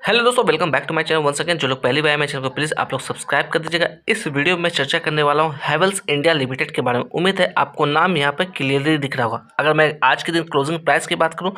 Hello दोस्तों, welcome back to my channel once again. जो लोग पहली बार आए मेरे चैनल को प्लीज़ आप लोग सब्सक्राइब कर दीजिएगा। इस वीडियो में चर्चा करने वाला हूं हैवेल्स इंडिया लिमिटेड के बारे में। उम्मीद है आपको नाम यहां पर क्लियरली दिख रहा होगा। अगर मैं आज के दिन क्लोजिंग प्राइस की बात करूं,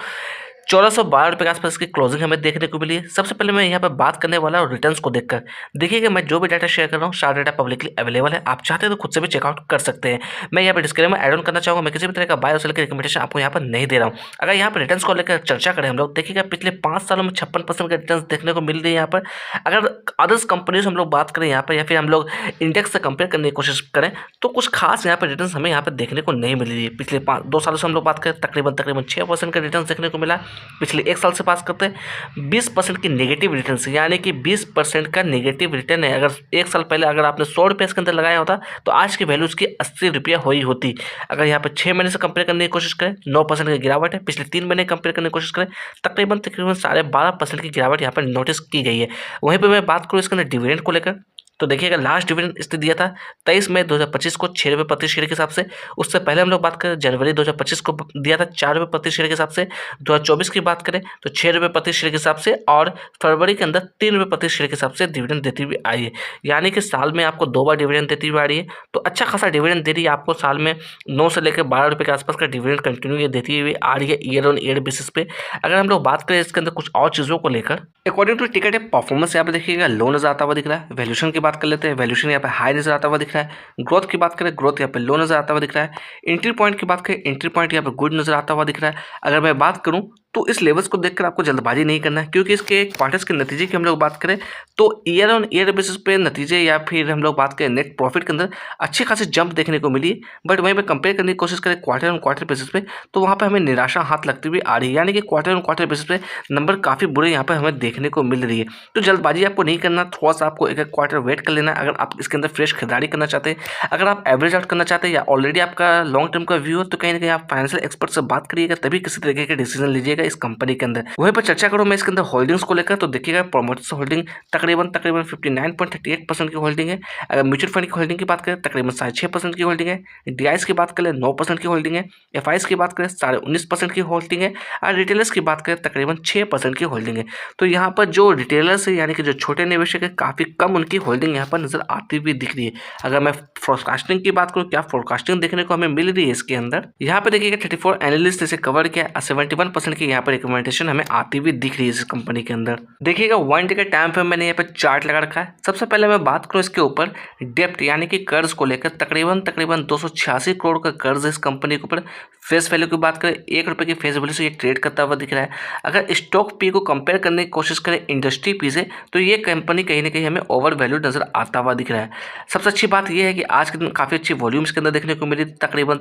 1412 रुपये के आसपास की क्लोजिंग हमें देखने को मिली है। सबसे पहले मैं यहाँ पर बात करने वाला हूँ रिटर्न्स को देखकर। देखिएगा, मैं जो भी डाटा शेयर कर रहा हूँ सारा डाटा पब्लिकली अवेलेबल है। आप चाहते हैं तो खुद से भी चेकआउट कर सकते हैं। मैं यहाँ पर डिस्क्लेमर ऐड ऑन करना चाहूँगा, मैं किसी भी तरह का बाय और सेल की रिकमेंडेशन आपको यहाँ पर नहीं दे रहा हूँ। अगर यहाँ पर रिटर्न्स को लेकर चर्चा करें हम लोग, देखिएगा पिछले 5 सालों में 56% के रिटर्न्स देखने को मिल रही है यहाँ पर। अगर अदर्स कंपनीज हम लोग बात करें यहाँ पर, या फिर हम लोग इंडेक्स से कंपेयर करने की कोशिश करें, तो कुछ खास यहाँ पर रिटर्न्स हमें यहाँ पर देखने को नहीं मिल रही है। पिछले 2 सालों से हम लोग बात करें, तकरीबन 6% का रिटर्न देखने को मिला। पिछले 1 साल से पास करते हैं 20% की नेगेटिव रिटर्न से, यानी कि 20% का नेगेटिव रिटर्न है। अगर 1 साल पहले अगर आपने 100 रुपये इसके अंदर लगाया होता तो आज की वैल्यू उसकी 80 रुपया हुई होती। अगर यहाँ पर 6 महीने से कंपेयर करने की कोशिश करें, 9% की गिरावट है। पिछले 3 महीने कंपेयर करने की कोशिश करें, तकरीबन 12.5% की गिरावट यहाँ पर नोटिस की गई है। वहीं पर मैं बात करूँ इसके अंदर डिविडेंड को लेकर, तो देखिएगा लास्ट डिविडेंड इसने दिया था 23 मई 2025 को 6 रुपये प्रति शेयर के हिसाब से। उससे पहले हम लोग बात करें जनवरी 2025 को दिया था 4 रुपये प्रति शेयर के हिसाब से। 2024 की बात करें तो 6 रुपये प्रति शेयर के हिसाब से, और फरवरी के अंदर 3 रुपये प्रति शेयर के हिसाब से डिविडेंड देती हुई आई है। यानी कि साल में आपको 2 बार डिविडेंड देती हुई आ रही है। तो अच्छा खासा डिविडेंड दे रही है आपको। साल में 9 से लेकर 12 रुपये के आसपास का डिविडेंड कंटिन्यू ये देती हुई आ रही है ईयर ऑन ईयर बेसिस पे। अगर हम लोग बात करें इसके अंदर कुछ और चीज़ों को लेकर, अकॉर्डिंग टू टिकट है परफॉर्मेंस यहाँ पे देखिएगा लो नजर आता हुआ दिख रहा है। वैल्यूएशन की बात कर लेते हैं, वैल्यूएशन यहाँ पे हाई नजर आता हुआ दिख रहा है। ग्रोथ की बात करें, ग्रोथ यहाँ पे लो नजर आता हुआ दिख रहा है। एंट्री पॉइंट की बात करें, एंट्री पॉइंट यहाँ पे गुड नजर आता हुआ दिख रहा है। अगर मैं बात करूँ तो इस लेवल्स को देखकर आपको जल्दबाजी नहीं करना है, क्योंकि इसके क्वार्टर्स के नतीजे की हम लोग बात करें तो ईयर ऑन ईयर बेसिस पे नतीजे, या फिर हम लोग बात करें नेट प्रॉफिट के अंदर अच्छी खासी जंप देखने को मिली है। बट वहीं पर कंपेयर करने की कोशिश करें क्वार्टर ऑन क्वार्टर बेसिस पे, तो वहाँ पर हमें निराशा हाथ लगती हुई आ रही है। यानी कि क्वार्टर ऑन क्वार्टर बेसिस पे नंबर काफ़ी बुरे यहाँ पर हमें देखने को मिल रही है। तो जल्दबाजी आपको नहीं करना, थोड़ा सा आपको एक एक क्वार्टर वेट कर लेना। अगर आप इसके अंदर फ्रेश खरीदारी करना चाहते हैं, अगर आप एवरेज आउट करना चाहते हैं, या ऑलरेडी आपका लॉन्ग टर्म का व्यू हो, तो कहीं ना कहीं आप फाइनेंशियल एक्सपर्ट से बात करिएगा, तभी किसी तरीके के डिसीजन लीजिएगा इस कंपनी के अंदर। वहीं पर चर्चा करूं मैं इसके अंदर होल्डिंग्स को लेकर, तो देखिएगा प्रोमोटर्स होल्डिंग तकरीबन 59.38% की होल्डिंग है। अगर म्यूचुअल फंड की होल्डिंग की बात करें, तकरीबन 6.5% की होल्डिंग है। डीआईएस की बात करें 9% की होल्डिंग है। एफआईएस की बात करें 19.5% की होल्डिंग है। और रिटेलर्स की बात करें तकरीबन 6% की होल्डिंग है। तो यहाँ पर जो रिटेलर्स है, यानी कि जो छोटे निवेशक है, काफ़ी कम उनकी होल्डिंग यहाँ पर नजर आती हुई दिख रही है। अगर मैं फोरकास्टिंग की बात करूँ, क्या फोरकास्टिंग देखने को हमें मिल रही है इसके अंदर, यहाँ पे देखिएगा 34 एनालिस्ट इसे कवर किया, 71% की यहाँ पर रिकमेंडेशन हमें आती हुई दिख रही है इस कंपनी के अंदर। देखिएगा 1 डे के टाइम पे मैंने यहाँ पे चार्ट लगा रखा है। सबसे पहले मैं बात करूँ इसके ऊपर डेप्ट यानी कि कर्ज को लेकर, तकरीबन 286 करोड़ का कर्ज है इस कंपनी के ऊपर। फेस वैल्यू की बात करें, 1 रुपये की फेस वैल्यू से ये ट्रेड करता हुआ दिख रहा है। अगर स्टॉक पी को कंपेयर करने की कोशिश करें इंडस्ट्री पी से, तो ये कंपनी कहीं ना कहीं हमें ओवर वैल्यू नजर आता हुआ दिख रहा है। सबसे अच्छी बात यह है कि आज के दिन काफ़ी अच्छी वॉल्यूम्स के अंदर देखने को मिली। तकरीबन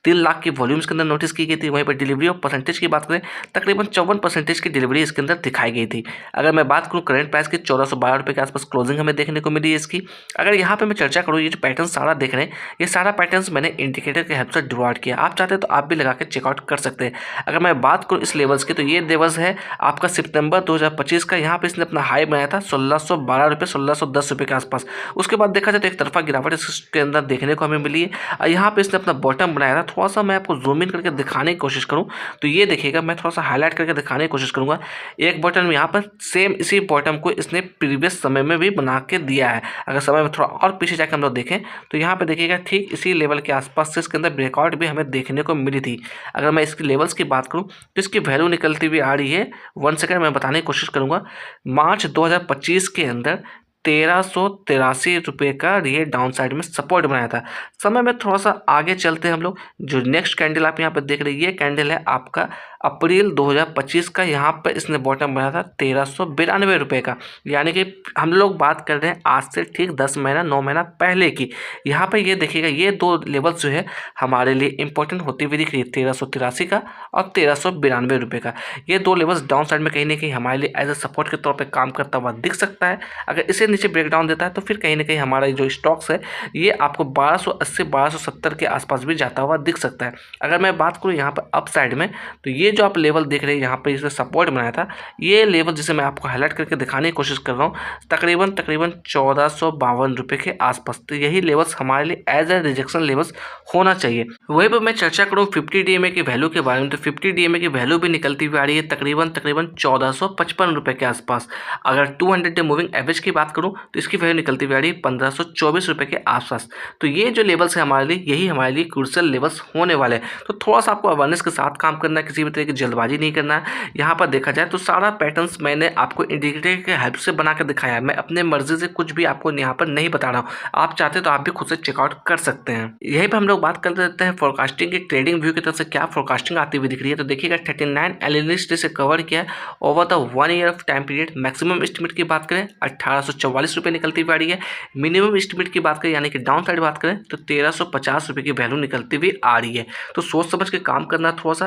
3 लाख की वॉल्यूम्स के अंदर नोटिस की गई थी। वहीं पर डिलीवरी ऑफ परसेंटेज की बात करें, तकरीबन 54% की डिलीवरी इसके अंदर दिखाई गई थी। अगर मैं बात करूँ करंट प्राइस की, 1412 रुपये के आसपास क्लोजिंग हमें देखने को मिली है इसकी। अगर यहाँ पे मैं चर्चा करूँ, ये जो पैटर्न सारा देख रहे हैं, ये सारा पैटर्न्स मैंने इंडिकेटर के हेल्प से डिवाइड किया। आप चाहते हैं तो आप भी लगा के चेकआउट कर सकते हैं। अगर मैं बात करूँ इस लेवल्स की, तो ये लेवल्स है आपका सितंबर 2025 का। यहाँ पे इसने अपना हाई बनाया था 1612 रुपये, 1610 रुपये के आसपास। उसके बाद देखा जाए तो एक तरफा गिरावट इसके अंदर देखने को हमें मिली है। और यहाँ पे इसने अपना बॉटम बनाया था। थोड़ा सा मैं आपको जूम इन करके दिखाने की कोशिश करूँ तो ये देखिएगा, मैं थोड़ा सा हाईलाइट करके दिखाने की कोशिश करूँगा। एक बॉटम यहाँ पर सेम इसी बॉटम को इसने प्रीवियस समय में भी बना के दिया है। अगर समय में थोड़ा और पीछे जाकर हम लोग देखें, तो यहाँ पे देखिएगा ठीक इसी लेवल के आसपास से इसके अंदर ब्रेकआउट भी हमें देखने को मिली थी। अगर मैं इसकी लेवल्स की बात करूँ तो इसकी वैल्यू निकलती हुई आ रही है। 1 सेकंड मैं बताने की कोशिश करूँगा। मार्च 2025 के अंदर 1383 रुपये का ये डाउन साइड में सपोर्ट बनाया था। समय में थोड़ा सा आगे चलते हैं हम लोग। जो नेक्स्ट कैंडल आप यहाँ पर देख रहे हैं, ये कैंडल है आपका अप्रैल 2025 का। यहाँ पर इसने बॉटम बनाया था 1392 रुपये का। यानी कि हम लोग बात कर रहे हैं आज से ठीक 10 महीना 9 महीना पहले की। यहाँ पर ये देखिएगा, ये 2 लेवल्स जो है हमारे लिए इंपॉर्टेंट होती हुई दिख रही है, 1383 का और 1392 रुपये का। ये 2 लेवल्स डाउन साइड में कहीं ना कहीं हमारे लिए एज ए सपोर्ट के तौर पर काम करता हुआ दिख सकता है। अगर इसे नीचे ब्रेकडाउन देता है तो फिर कहीं ना कहीं हमारा जो स्टॉक्स है ये आपको 1280 1270 के आसपास भी जाता हुआ दिख सकता है। अगर मैं बात करूँ यहाँ पर अप साइड में, तो ये ये जो आप लेवल देख रहे हैं यहाँ पे इसने सपोर्ट बनाया था, ये लेवल जिसे मैं आपको हाईलाइट करके दिखाने की कोशिश कर रहा हूँ, तकरीबन 1452 रुपये के आसपास। तो यही लेवल्स हमारे लिए एज ए रिजेक्शन लेवल्स होना चाहिए। वहीं पर मैं चर्चा करूँ 50 DMA की वैल्यू के बारे में, तो 50 DMA की वैल्यू भी निकलती हुई आ रही है तकरीबन 1455 रुपये के आसपास। अगर 200 डे मूविंग एवरेज की बात करूँ तो इसकी वैल्यू निकलती हुई आ रही है 1524 रुपये के आसपास। तो ये जो लेवल्स है हमारे लिए, यही हमारे लिए क्रूशियल लेवल्स होने वाले हैं। तो थोड़ा सा आपको अवेयरनेस के साथ काम करना है, किसी भी तरह की जल्दबाजी नहीं करना है। यहाँ पर देखा जाए तो सारा पैटर्न्स मैंने आपको इंडिकेटर के हेल्प से बना कर दिखाया है। मैं अपने मर्जी से कुछ भी आपको यहाँ पर नहीं बता रहा हूँ, आप चाहते तो आप भी खुद से चेकआउट कर सकते हैं। यहीं पर हम लोग बात कर लेते हैं फोरकास्टिंग की। ट्रेडिंग व्यू की तरफ से क्या फोरकास्टिंग आती हुई दिख रही है, तो देखिएगा 39 एनालिस्ट से कवर किया है over the 1 year of time period. Maximum estimate की बात करें 1844 रुपये निकलती हुई आ रही है। मिनिमम एस्टिमेट की बात करें यानी कि डाउन साइड बात करें तो 1350 रुपये की वैल्यू निकलती हुई आ रही है। तो सोच समझ के काम करना थोड़ा सा,